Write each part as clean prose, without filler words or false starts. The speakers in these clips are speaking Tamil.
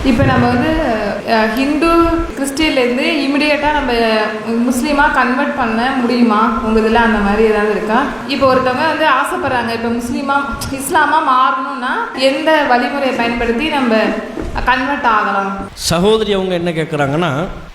இப்போ நம்ம வந்து ஹிந்து கிறிஸ்டின்லேருந்து இமிடியேட்டாக நம்ம முஸ்லீமாக கன்வெர்ட் பண்ண முடியுமா உங்கள் இதில் அந்த மாதிரி ஏதாவது இருக்கா? இப்போ ஒருத்தவங்க வந்து ஆசைப்படுறாங்க இப்போ இஸ்லாமாக மாறணும்னா எந்த வழிமுறையை பயன்படுத்தி நம்ம கன்வெர்ட் ஆகலாம்? சகோதரி அவங்க என்ன கேட்குறாங்கன்னா,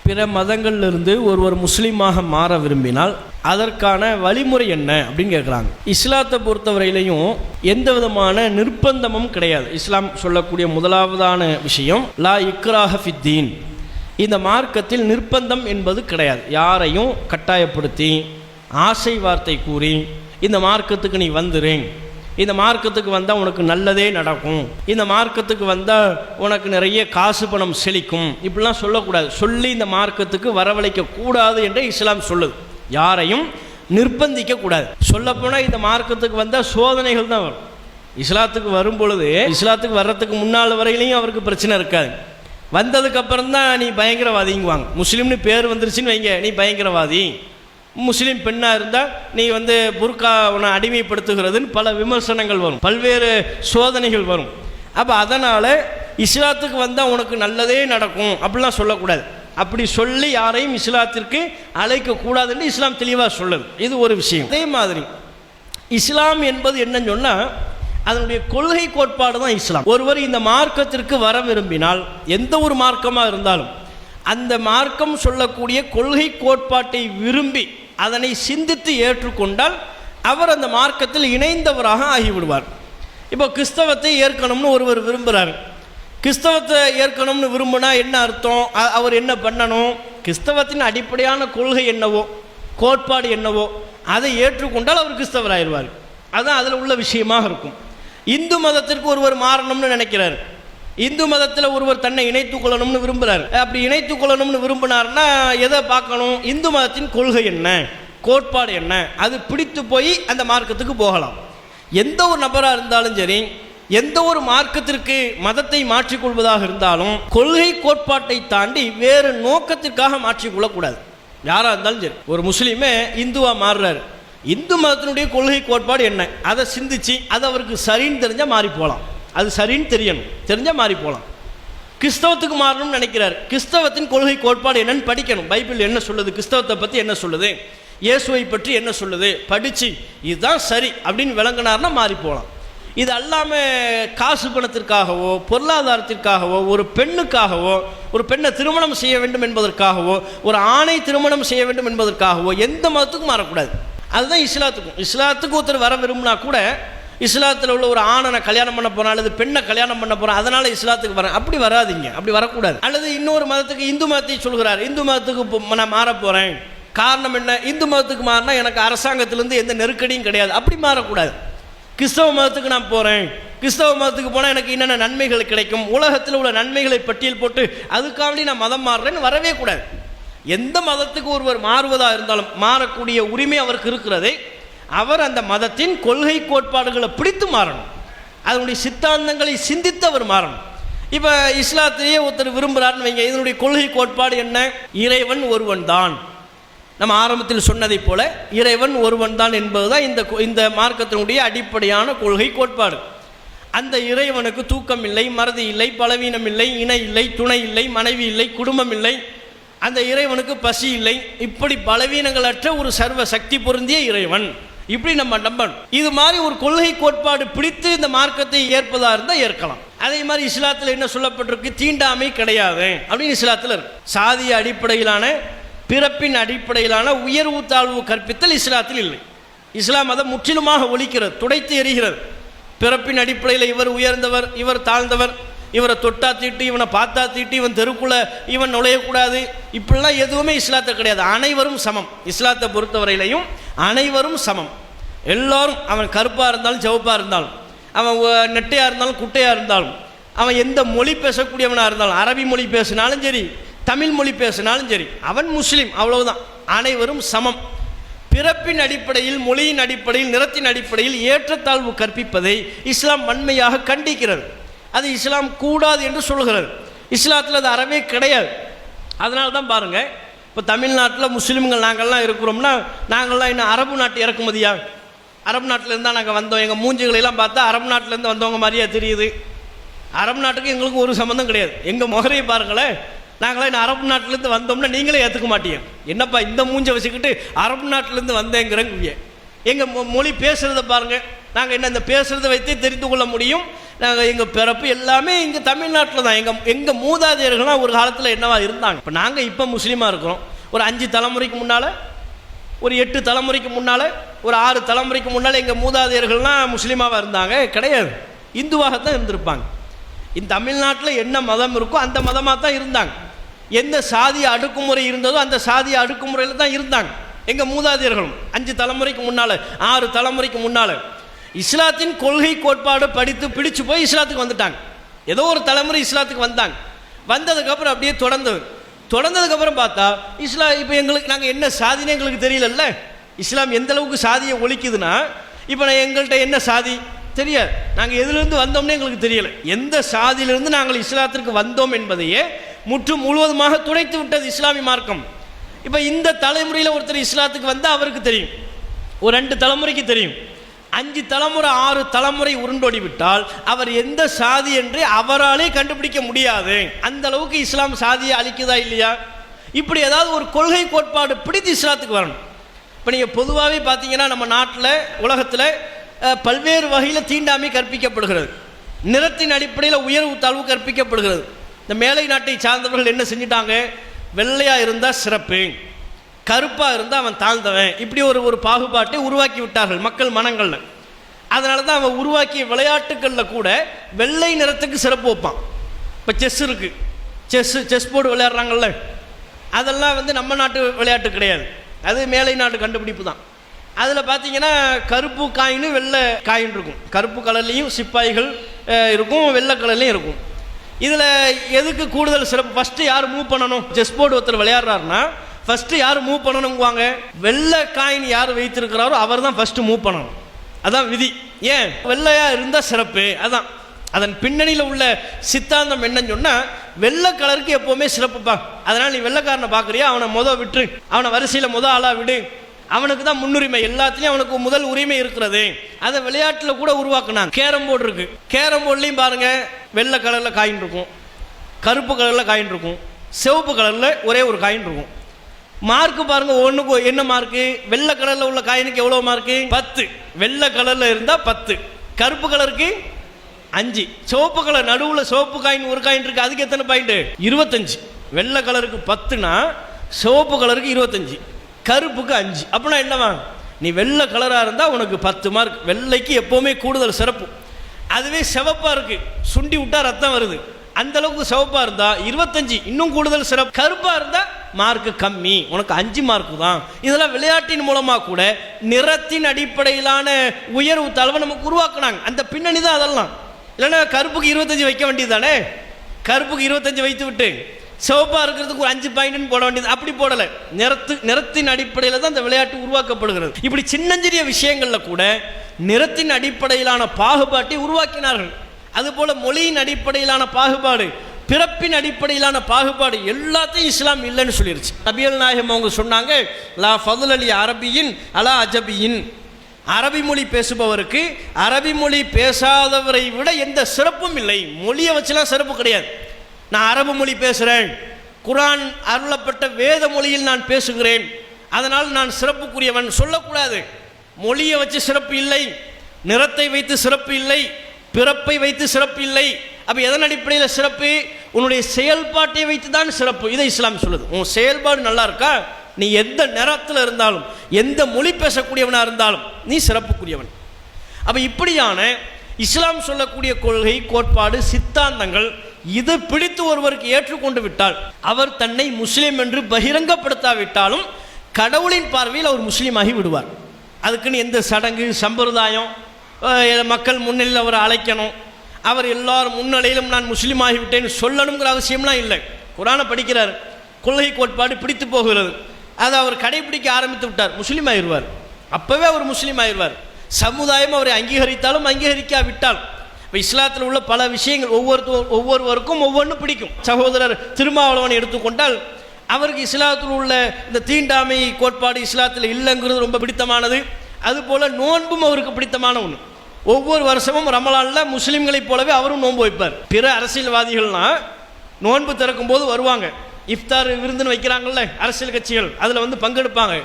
பிற மதங்கள்லேருந்து ஒருவர் முஸ்லீமாக மாற விரும்பினால் அதற்கான வழிமுறை என்ன அப்படின்னு கேட்குறாங்க. இஸ்லாத்தை பொறுத்தவரையிலையும் எந்த விதமான நிர்பந்தமும் கிடையாது. இஸ்லாம் சொல்லக்கூடிய முதலாவதான விஷயம் லா இக்ராஹ ஃபித்தீன், இந்த மார்க்கத்தில் நிர்பந்தம் என்பது கிடையாது. யாரையும் கட்டாயப்படுத்தி ஆசை வார்த்தை கூறி இந்த மார்க்கத்துக்கு நீ வந்துறேன், இந்த மார்க்கத்துக்கு வந்தால் உனக்கு நல்லதே நடக்கும், இந்த மார்க்கத்துக்கு வந்தால் உனக்கு நிறைய காசு பணம் செழிக்கும், இப்படிலாம் சொல்லக்கூடாது. சொல்லி இந்த மார்க்கத்துக்கு வரவழைக்க கூடாது என்று இஸ்லாம் சொல்லுது. யாரையும் நிர்பந்திக்க கூடாது. சொல்லப்போனால் இந்த மார்க்கத்துக்கு வந்தால் சோதனைகள் தான் வரும். இஸ்லாத்துக்கு வரும் பொழுது, இஸ்லாத்துக்கு வர்றதுக்கு முன்னால் வரையிலையும் அவருக்கு பிரச்சனை இருக்காது. வந்ததுக்கு அப்புறம் தான் நீ பயங்கரவாதிங்குவாங்க. முஸ்லீம்னு பேர் வந்துருச்சுன்னு வைங்க, நீ பயங்கரவாதி. முஸ்லீம் பெண்ணாக இருந்தால் நீ வந்து புர்கா உன்னை அடிமைப்படுத்துகிறதுன்னு பல விமர்சனங்கள் வரும், பல்வேறு சோதனைகள் வரும். அப்போ அதனால் இஸ்லாத்துக்கு வந்தால் உனக்கு நல்லதே நடக்கும் அப்படிலாம் சொல்லக்கூடாது. அப்படி சொல்லி யாரையும் இஸ்லாத்திற்கு அழைக்கக்கூடாதுன்னு இஸ்லாம் தெளிவாக சொல்லுது. இது ஒரு விஷயம். அதே மாதிரி இஸ்லாம் என்பது என்னன்னு சொன்னால் அதனுடைய கொள்கை கோட்பாடு தான் இஸ்லாம். ஒருவர் இந்த மார்க்கத்திற்கு வர விரும்பினால், எந்த ஒரு மார்க்கமாக இருந்தாலும் அந்த மார்க்கம் சொல்லக்கூடிய கொள்கை கோட்பாட்டை விரும்பி அதனை சிந்தித்து ஏற்றுக்கொண்டால் அவர் அந்த மார்க்கத்தில் இணைந்தவராக ஆகிவிடுவார். இப்போ கிறிஸ்தவத்தை ஏற்கணும்னு ஒருவர் விரும்புகிறார். கிறிஸ்தவத்தை ஏற்கணும்னு விரும்பினா என்ன அர்த்தம்? அவர் என்ன பண்ணணும்? கிறிஸ்தவத்தின் அடிப்படையான கொள்கை என்னவோ, கோட்பாடு என்னவோ அதை ஏற்றுக்கொண்டால் அவர் கிறிஸ்தவராகிடுவார். அதுதான் அதில் உள்ள விஷயமாக இருக்கும். இந்து மதத்திற்கு ஒருவர் மாறணும்னு நினைக்கிறார், இந்து மதத்தில் ஒருவர் தன்னை இணைத்து கொள்ளணும்னு விரும்புகிறார். அப்படி இணைத்து கொள்ளணும்னு விரும்பினார்னா எதை பார்க்கணும்? இந்து மதத்தின் கொள்கை என்ன, கோட்பாடு என்ன, அது பிடித்து போய் அந்த மார்க்கத்துக்கு போகலாம். எந்த ஒரு நபராக இருந்தாலும் சரி, எந்த ஒரு மார்க்கத்திற்கு மதத்தை மாற்றிக்கொள்வதாக இருந்தாலும் கொள்கை கோட்பாட்டை தாண்டி வேறு நோக்கத்திற்காக மாற்றிக்கொள்ளக்கூடாது. யாராக இருந்தாலும் சரி, ஒரு முஸ்லீமே இந்துவாக மாறுறாரு, இந்து மதத்தினுடைய கொள்கை கோட்பாடு என்ன அதை சிந்திச்சு அது அவருக்கு சரின்னு தெரிஞ்சால் மாறி போகலாம். அது சரின்னு தெரியணும், தெரிஞ்சால் மாறி போகலாம். கிறிஸ்தவத்துக்கு மாறணும்னு நினைக்கிறார், கிறிஸ்தவத்தின் கொள்கை கோட்பாடு என்னன்னு படிக்கணும். பைபிள் என்ன சொல்லுது, கிறிஸ்தவத்தை பற்றி என்ன சொல்லுது, இயேசுவை பற்றி என்ன சொல்லுது, படித்து இதுதான் சரி அப்படின்னு விளங்கினார்னா மாறி போகலாம். இது அல்லாமல் காசு பணத்திற்காகவோ பொருளாதாரத்திற்காகவோ ஒரு பெண்ணுக்காகவோ ஒரு பெண்ணை திருமணம் செய்ய வேண்டும் என்பதற்காகவோ ஒரு ஆணை திருமணம் செய்ய வேண்டும் என்பதற்காகவோ எந்த மதத்துக்கும் மாறக்கூடாது. அதுதான் இஸ்லாத்துக்கும். இஸ்லாத்துக்கு ஒருத்தர் வர விரும்பினா கூட இஸ்லாத்தில் உள்ள ஒரு ஆணை நான் கல்யாணம் பண்ண போகிறேன் அல்லது பெண்ணை கல்யாணம் பண்ண போகிறேன் அதனால் இஸ்லாத்துக்கு வரேன், அப்படி வராதிங்க, அப்படி வரக்கூடாது. அல்லது இன்னொரு மதத்துக்கு, இந்து மதத்தை சொல்கிறார், இந்து மதத்துக்கு நான் மாற போகிறேன், காரணம் என்ன? இந்து மதத்துக்கு மாறினா எனக்கு அரசாங்கத்திலேருந்து எந்த நெருக்கடியும் கிடையாது, அப்படி மாறக்கூடாது. கிறிஸ்தவ மதத்துக்கு நான் போகிறேன், கிறிஸ்தவ மதத்துக்கு போனால் எனக்கு என்னென்ன நன்மைகள் கிடைக்கும், உலகத்தில் உள்ள நன்மைகளை பட்டியல் போட்டு அதுக்காண்டி நான் மதம் மாறுறேன்னு வரவே கூடாது. எந்த மதத்துக்கு ஒருவர் மாறுவதாக இருந்தாலும் மாறக்கூடிய உரிமை அவருக்கு இருக்கிறதே, அவர் அந்த மதத்தின் கொள்கை கோட்பாடுகளை பிடித்து மாறணும், அதனுடைய சித்தாந்தங்களை சிந்தித்து அவர் மாறணும். இப்போ இஸ்லாத்திலேயே ஒருத்தர் விரும்புகிறாருன்னு வைங்க, இதனுடைய கொள்கை கோட்பாடு என்ன? இறைவன் ஒருவன் தான். நம்ம ஆரம்பத்தில் சொன்னதை போல இறைவன் ஒருவன் தான் என்பதுதான் இந்த மார்க்கத்தினுடைய அடிப்படையான கொள்கை கோட்பாடு. அந்த இறைவனுக்கு தூக்கம் இல்லை, மறதி இல்லை, பலவீனம் இல்லை, இணை இல்லை, துணை இல்லை, மனைவி இல்லை, குடும்பம் இல்லை, அந்த இறைவனுக்கு பசி இல்லை, இப்படி பலவீனங்களற்ற ஒரு சர்வ சக்தி பொருந்திய இறைவன், இப்படி நம்ம நம்பணும். இது மாதிரி ஒரு கொள்கை கோட்பாடு பிடித்து இந்த மார்க்கத்தை ஏற்பதா இருந்தால் ஏற்கலாம். அதே மாதிரி இஸ்லாத்தில் என்ன சொல்லப்பட்டிருக்கு? தீண்டாமை கிடையாது அப்படின்னு இஸ்லாத்தில் இருக்கு. சாதிய அடிப்படையிலான, பிறப்பின் அடிப்படையிலான உயர்வு தாழ்வு கற்பித்தல் இஸ்லாத்தில் இல்லை. இஸ்லாம் அதை முற்றிலுமாக ஒழிக்கிறது, துடைத்து எறிகிறது. பிறப்பின் அடிப்படையில் இவர் உயர்ந்தவர், இவர் தாழ்ந்தவர், இவரை தொட்டா தீட்டு, இவனை பார்த்தா தீட்டு, இவன் தெருக்குள்ள இவன் நுழையக்கூடாது, இப்படிலாம் எதுவுமே இஸ்லாத்தில் கிடையாது. அனைவரும் சமம். இஸ்லாத்தை பொறுத்தவரையிலையும் அனைவரும் சமம். எல்லோரும், அவன் கருப்பாக இருந்தாலும் சிவப்பாக இருந்தாலும், அவன் நெட்டையாக இருந்தாலும் குட்டையாக இருந்தாலும், அவன் எந்த மொழி பேசக்கூடியவனாக இருந்தாலும், அரபி மொழி பேசினாலும் சரி, தமிழ் மொழி பேசினாலும் சரி, அவன் முஸ்லீம், அவ்வளவுதான். அனைவரும் சமம். பிறப்பின் அடிப்படையில், மொழியின் அடிப்படையில், நிறத்தின் அடிப்படையில் ஏற்றத்தாழ்வு கற்பிப்பதை இஸ்லாம் வன்மையாக கண்டிக்கிறது. அது இஸ்லாம் கூடாது என்று சொல்கிறது. இஸ்லாத்தில் அது அறவே கிடையாது. அதனால தான் பாருங்கள், இப்போ தமிழ்நாட்டில் முஸ்லீம்கள் நாங்கள்லாம் இருக்கிறோம்னா, நாங்கள்லாம் இன்னும் அரபு நாட்டு இறக்குமதியா? அரபு நாட்டிலேருந்து தான் நாங்கள் வந்தோம், எங்கள் மூஞ்சிகளெல்லாம் பார்த்தா அரபு நாட்டிலேருந்து வந்தவங்க மாதிரியா தெரியுது. அரபு நாட்டுக்கு எங்களுக்கு ஒரு சம்மந்தம் கிடையாது. எங்கள் முகரையை பாருங்களேன், நாங்களே இந்த அரபு நாட்டிலேருந்து வந்தோம்னா நீங்களே ஏற்றுக்க மாட்டீங்க. என்னப்பா இந்த மூஞ்சை வச்சுக்கிட்டு அரபு நாட்டிலேருந்து வந்தேங்கிறங்க. எங்கள் மொழி பேசுகிறத பாருங்கள், நாங்கள் என்ன இந்த பேசுகிறத வைத்தே தெரிந்து கொள்ள முடியும். நாங்கள் எங்கள் பிறப்பு எல்லாமே இங்கே தமிழ்நாட்டில் தான். எங்கள் மூதாதையர்கள்லாம் ஒரு காலத்தில் என்னவா இருந்தாங்க. இப்போ நாங்கள் இப்போ முஸ்லீமாக இருக்கிறோம். ஒரு 5 தலைமுறைக்கு முன்னால், ஒரு 8 தலைமுறைக்கு முன்னால், ஒரு 6 தலைமுறைக்கு முன்னால் எங்கள் மூதாதையர்கள்லாம் முஸ்லீமாவாக இருந்தாங்க கிடையாது, இந்துவாகத்தான் இருந்திருப்பாங்க. இந்த தமிழ்நாட்டில் என்ன மதம் இருக்கோ அந்த மதமாக தான் இருந்தாங்க. எந்த சாதிய அடுக்குமுறை இருந்ததோ அந்த சாதிய அடுக்குமுறையில் தான் இருந்தாங்க எங்கள் மூதாதையர்களும். 5 தலைமுறைக்கு முன்னால், 6 தலைமுறைக்கு முன்னால் இஸ்லாத்தின் கொள்கை கோட்பாடு படித்து பிடிச்சு போய் இஸ்லாத்துக்கு வந்துட்டாங்க. ஏதோ ஒரு தலைமுறை இஸ்லாத்துக்கு வந்தாங்க. வந்ததுக்கப்புறம் அப்படியே தொடர்ந்ததுக்கப்புறம் பார்த்தா இஸ்லாம் இப்போ நாங்கள் என்ன சாதினே எங்களுக்கு தெரியலல்ல. இஸ்லாம் எந்த அளவுக்கு சாதியை ஒழிக்குதுன்னா, இப்போ எங்கள்கிட்ட என்ன சாதி தெரியாது, நாங்கள் எதுலேருந்து வந்தோம்னே எங்களுக்கு தெரியலை. எந்த சாதியிலிருந்து நாங்கள் இஸ்லாத்திற்கு வந்தோம் என்பதையே முழுவதுமாக துடைத்து விட்டது இஸ்லாமிய மார்க்கம். இப்போ இந்த தலைமுறையில் ஒருத்தர் இஸ்லாத்துக்கு வந்தால் அவருக்கு தெரியும், ஒரு 2 தலைமுறைக்கு தெரியும். 5 தலைமுறை 6 தலைமுறை உருண்டோடி விட்டால் அவர் எந்த சாதி என்று அவராலே கண்டுபிடிக்க முடியாது. அந்த அளவுக்கு இஸ்லாம் சாதியை அழிக்குதா இல்லையா? இப்படி ஏதாவது ஒரு கொள்கை கோட்பாடு பிடித்து இஸ்லாத்துக்கு வரணும். இப்போ நீங்கள் பொதுவாகவே பார்த்தீங்கன்னா நம்ம நாட்டில் உலகத்தில் பல்வேறு வகையில் தீண்டாமை கற்பிக்கப்படுகிறது. நிறத்தின் அடிப்படையில் உயர்வு தாழ்வு கற்பிக்கப்படுகிறது. இந்த மேலை நாட்டை சார்ந்தவர்கள் என்ன செஞ்சிட்டாங்க, வெள்ளையாக இருந்தால் சிறப்பு, கருப்பாக இருந்தால் அவன் தாழ்ந்தவன், இப்படி ஒரு பாகுபாட்டை உருவாக்கி விட்டார்கள் மக்கள் மனங்களில். அதனால தான் அவன் உருவாக்கிய விளையாட்டுகளில் கூட வெள்ளை நிறத்துக்கு சிறப்பு வைப்பான். இப்போ செஸ் இருக்குது, செஸ் போர்டு விளையாடுறாங்கல்ல, அதெல்லாம் நம்ம நாட்டு விளையாட்டு கிடையாது, அது மேலை நாட்டு கண்டுபிடிப்பு தான். அதில் பார்த்தீங்கன்னா கருப்பு காயின் வெள்ளை காயின் இருக்கும். கருப்பு கலர்லேயும் சிப்பாய்கள் இருக்கும், வெள்ளை கலர்லேயும் இருக்கும். இதில் எதுக்கு கூடுதல் சிறப்பு? ஃபஸ்ட்டு யார் மூவ் பண்ணணும்? செஸ் போர்டு ஒருத்தர் விளையாடுறாருன்னா ஃபஸ்ட்டு யார் மூவ் பண்ணணுங்குவாங்க, வெள்ளை காயின் யார் வைத்திருக்கிறாரோ அவர் தான் ஃபஸ்ட்டு மூவ் பண்ணணும். அதான் விதி. ஏன் வெள்ளையாக இருந்தால் சிறப்பு. அதான் அதன் பின்னணியில் உள்ள சித்தாந்தம் என்னன்னு சொன்னால், வெள்ளை கலருக்கு எப்போவுமே சிறப்புப்பா. அதனால் நீ வெள்ளைக்காரனை பார்க்குறியா, அவனை விட்டுரு, அவனை வரிசையில் ஆளாக விடு, அவனுக்கு தான் முன்னுரிமை, எல்லாத்துலேயும் அவனுக்கு முதல் உரிமை இருக்கிறது. அதை விளையாட்டில் கூட உருவாக்குனாங்க. கேரம் போர்டு இருக்குது, கேரம் போர்ட்லேயும் பாருங்கள் வெள்ளை கலரில் காயின் இருக்கும், கருப்பு கலரில் காயின் இருக்கும், சிவப்பு கலரில் ஒரே ஒரு காயின் இருக்கும். மார்க்கு பாருங்கள், ஒன்றுக்கு என்ன மார்க்கு, வெள்ளை கலரில் உள்ள காயினுக்கு எவ்வளோ மார்க்கு? 10. வெள்ளை கலரில் இருந்தால் 10, கருப்பு கலருக்கு 5, சிவப்பு கலர் நடுவில் சிவப்பு காயின் ஒரு காயின் இருக்குது, அதுக்கு எத்தனை பாயிண்ட்? 25. வெள்ளை கலருக்கு 10னா சிவப்பு கலருக்கு 25, கருப்புக்கு 5. அப்படின்னா என்னவா, நீ வெள்ளை கலராக இருந்தால் உனக்கு 10 மார்க். வெள்ளைக்கு எப்போவுமே கூடுதல் சிறப்பு. அதுவே சிவப்பாக இருக்குது, சுண்டி விட்டால் ரத்தம் வருது, அந்த அளவுக்கு சிவப்பாக இருந்தால் 25, இன்னும் கூடுதல் சிறப்பு. கருப்பாக இருந்தால் மார்க்கு கம்மி, உனக்கு 5 மார்க்கு தான். இதெல்லாம் விளையாட்டின் மூலமாக கூட நிறத்தின் அடிப்படையிலான உயர்வு தாழ்வை நமக்கு உருவாக்குனாங்க. அந்த பின்னணி தான் அதெல்லாம். இல்லைன்னா கருப்புக்கு 25 வைக்க வேண்டியது தானே, கருப்புக்கு 25 வைத்து விட்டு சிவப்பாக இருக்கிறதுக்கு ஒரு 5 பாயிண்ட்னு போட வேண்டியது. அப்படி போடலை. நிறத்தின் அடிப்படையில் தான் இந்த விளையாட்டு உருவாக்கப்படுகிறது. இப்படி சின்னஞ்சிறிய விஷயங்களில் கூட நிறத்தின் அடிப்படையிலான பாகுபாட்டை உருவாக்கினார்கள். அதுபோல் மொழியின் அடிப்படையிலான பாகுபாடு, பிறப்பின் அடிப்படையிலான பாகுபாடு எல்லாத்தையும் இஸ்லாம் இல்லைன்னு சொல்லிருச்சு. நபிகள் நாயகம் அவங்க சொன்னாங்க, லா ஃபதுல் அலி அரபியின் அலா அஜபியின், அரபி மொழி பேசுபவருக்கு அரபி மொழி பேசாதவரை விட எந்த சிறப்பும் இல்லை. மொழியை வச்சுலாம் சிறப்பு கிடையாது. நான் அரபு மொழி பேசுகிறேன், குர்ஆன் அருளப்பட்ட வேத மொழியில் நான் பேசுகிறேன், அதனால் நான் சிறப்புக்குரியவன் சொல்லக்கூடாது. மொழியை வச்சு சிறப்பு இல்லை, நிறத்தை வைத்து சிறப்பு இல்லை, பிறப்பை வைத்து சிறப்பு இல்லை. அப்போ எதன் அடிப்படையில் சிறப்பு? உன்னுடைய செயல்பாட்டை வைத்து தான் சிறப்பு. இதை இஸ்லாம் சொல்லுது. உன் செயல்பாடு நல்லா இருக்கா, நீ எந்த நிறத்தில் இருந்தாலும் எந்த மொழி பேசக்கூடியவனாக இருந்தாலும் நீ சிறப்புக்குரியவன். அப்போ இப்படியான இஸ்லாம் சொல்லக்கூடிய கொள்கை கோட்பாடு சித்தாந்தங்கள் இது பிடித்து ஒருவருக்கு ஏற்றுக்கொண்டு விட்டால், அவர் தன்னை முஸ்லீம் என்று பகிரங்கப்படுத்தாவிட்டாலும் கடவுளின் பார்வையில் அவர் முஸ்லீமாகி விடுவார். அதுக்குன்னு எந்த சடங்கு சம்பிரதாயம், மக்கள் முன்னிலையில் அவரை அழைக்கணும், அவர் எல்லாரும் முன்னிலையிலும் நான் முஸ்லீம் ஆகிவிட்டேன்னு சொல்லணுங்கிற அவசியம்லாம் இல்லை. குர்ஆனை படிக்கிறார், கொள்கை கோட்பாடு பிடித்து போகிறது, அதை அவர் கடைபிடிக்க ஆரம்பித்து விட்டார், முஸ்லீம் ஆயிடுவார். அப்போவே அவர் முஸ்லீம் ஆயிடுவார். சமுதாயம் அவரை அங்கீகரித்தாலும் அங்கீகரிக்காவிட்டாலும். இப்போ இஸ்லாத்தில் உள்ள பல விஷயங்கள் ஒவ்வொருவருக்கும் ஒவ்வொன்றும் பிடிக்கும். சகோதரர் திருமாவளவனை எடுத்துக்கொண்டால் அவருக்கு இஸ்லாத்தில் உள்ள இந்த தீண்டாமை கோட்பாடு இஸ்லாத்தில் இல்லைங்கிறது ரொம்ப பிடித்தமானது. அதுபோல் நோன்பும் அவருக்கு பிடித்தமான ஒன்று. ஒவ்வொரு வருஷமும் ரமலானில் முஸ்லீம்களைப் போலவே அவரும் நோன்பு வைப்பார். பிற அரசியல்வாதிகள்லாம் நோன்பு திறக்கும் போது வருவாங்க, இஃப்தார் விருந்துன்னு வைக்கிறாங்கல்ல அரசியல் கட்சிகள், அதில் வந்து பங்கெடுப்பாங்க.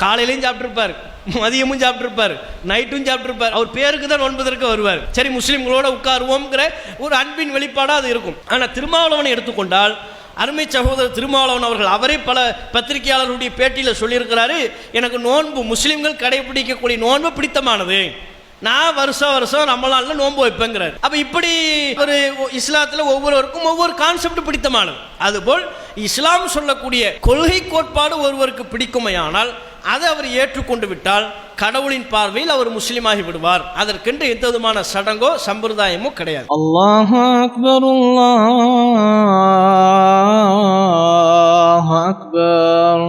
காலையிலையும் சாப்பிட்ருப்பார், மதியமும் சாப்பிட்ருப்பார், நைட்டும் சாப்பிட்ருப்பார். அவர் பேருக்கு தான் நோன்பு திறக்க வருவார். சரி, முஸ்லீம்களோட உட்காருவோங்கிற ஒரு அன்பின் வெளிப்பாடாக அது இருக்கும். ஆனால் திருமாவளவனை எடுத்துக்கொண்டால், அருமை சகோதரர் திருமாவளவன் அவர்கள் அவரே பல பத்திரிகையாளர்களுடைய பேட்டியில் சொல்லியிருக்கிறாரு, எனக்கு நோன்பு முஸ்லீம்கள் கடைபிடிக்கக்கூடிய நோன்பு பிடித்தமானது, நான் வருஷம் ரமலான்ல நோன்பு வைப்பேங்கிறார். அப்ப இப்படி ஒரு இஸ்லாத்துல ஒவ்வொருவருக்கும் ஒவ்வொரு கான்செப்ட் பிடித்தமானது. அதுபோல் இஸ்லாம் சொல்லக்கூடிய கொள்கை கோட்பாடு ஒருவருக்கு பிடிக்குமையானால் அதை அவர் ஏற்றுக்கொண்டு விட்டால் கடவுளின் பார்வையில் அவர் முஸ்லீமாகி விடுவார். அதற்கென்று எந்த விதமான சடங்கோ சம்பிரதாயமோ கிடையாது. அல்லாஹு அக்பர், அல்லாஹு அக்பர்.